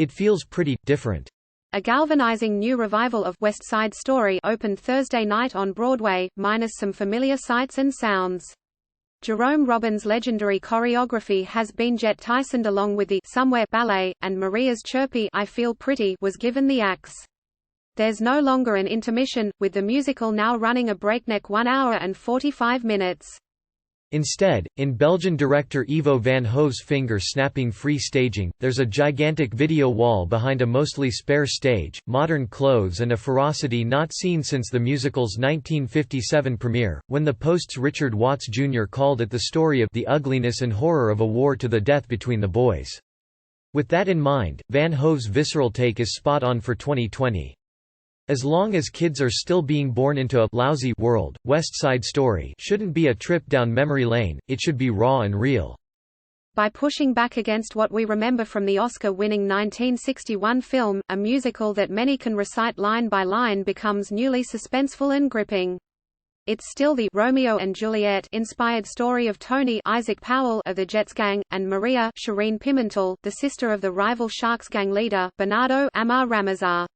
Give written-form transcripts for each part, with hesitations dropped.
It feels pretty different. A galvanizing new revival of West Side Story opened Thursday night on Broadway, minus some familiar sights and sounds. Jerome Robbins' legendary choreography has been Jet Tysoned along with the Somewhere ballet, and Maria's chirpy I Feel Pretty was given the axe. There's no longer an intermission, with the musical now running a breakneck 1 hour and 45 minutes. Instead, in Belgian director Ivo van Hove's finger-snapping free staging, there's a gigantic video wall behind a mostly spare stage, modern clothes and a ferocity not seen since the musical's 1957 premiere, when the Post's Richard Watts Jr. called it the story of the ugliness and horror of a war to the death between the boys. With that in mind, Van Hove's visceral take is spot on for 2020. As long as kids are still being born into a lousy world, West Side Story shouldn't be a trip down memory lane, it should be raw and real. By pushing back against what we remember from the Oscar-winning 1961 film, a musical that many can recite line by line becomes newly suspenseful and gripping. It's still the Romeo and Juliet inspired story of Tony Isaac Powell of the Jets gang, and Maria Shireen Pimentel, the sister of the rival Sharks gang leader, Bernardo Amar Ramazar.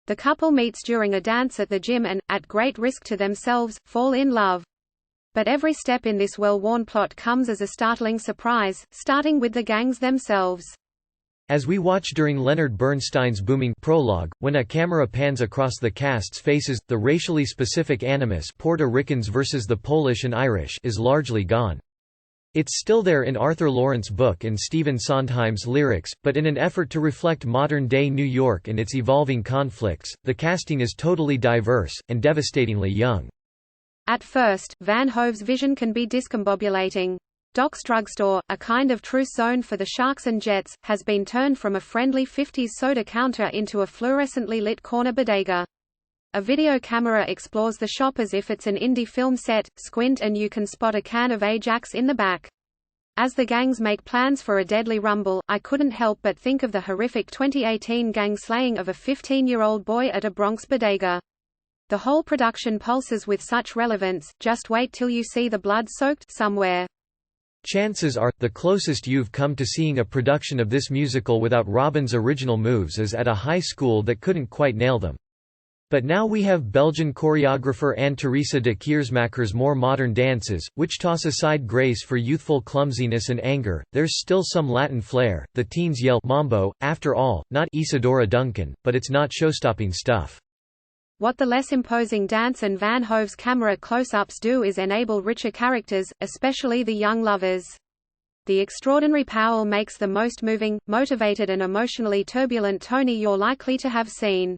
The couple meets during a dance at the gym and, at great risk to themselves, fall in love. But every step in this well-worn plot comes as a startling surprise, starting with the gangs themselves. As we watch during Leonard Bernstein's booming prologue, when a camera pans across the cast's faces, the racially specific animus Puerto Ricans versus the Polish and Irish is largely gone. It's still there in Arthur Lawrence's book and Stephen Sondheim's lyrics, but in an effort to reflect modern-day New York and its evolving conflicts, the casting is totally diverse, and devastatingly young. At first, Van Hove's vision can be discombobulating. Doc's Drugstore, a kind of truce zone for the Sharks and Jets, has been turned from a friendly 50s soda counter into a fluorescently lit corner bodega. A video camera explores the shop as if it's an indie film set, squint and you can spot a can of Ajax in the back. As the gangs make plans for a deadly rumble, I couldn't help but think of the horrific 2018 gang slaying of a 15-year-old boy at a Bronx bodega. The whole production pulses with such relevance, just wait till you see the blood-soaked Somewhere. Chances are, the closest you've come to seeing a production of this musical without Robbins' original moves is at a high school that couldn't quite nail them. But now we have Belgian choreographer Anne-Theresa de Keersmaker's more modern dances, which toss aside grace for youthful clumsiness and anger. There's still some Latin flair, the teens yell Mambo, after all, not Isadora Duncan, but it's not show-stopping stuff. What the less imposing dance and Van Hove's camera close-ups do is enable richer characters, especially the young lovers. The extraordinary Powell makes the most moving, motivated and emotionally turbulent Tony you're likely to have seen.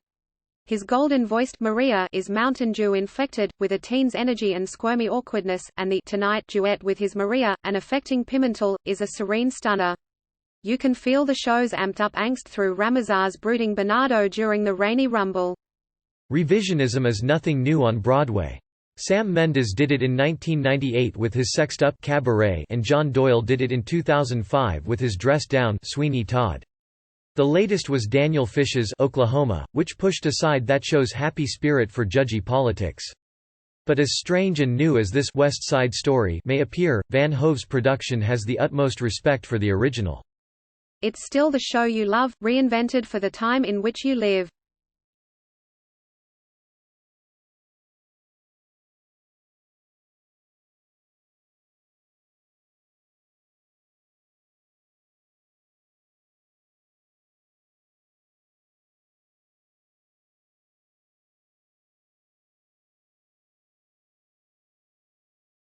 His golden-voiced Maria is Mountain Dew-inflected, with a teen's energy and squirmy awkwardness, and the Tonight duet with his Maria, an affecting Pimentel, is a serene stunner. You can feel the show's amped-up angst through Ramazar's brooding Bernardo during the rainy rumble. Revisionism is nothing new on Broadway. Sam Mendes did it in 1998 with his Sexed Up Cabaret, and John Doyle did it in 2005 with his Dressed Down Sweeney Todd. The latest was Daniel Fish's Oklahoma, which pushed aside that show's happy spirit for judgy politics. But as strange and new as this West Side Story may appear, Van Hove's production has the utmost respect for the original. It's still the show you love, reinvented for the time in which you live.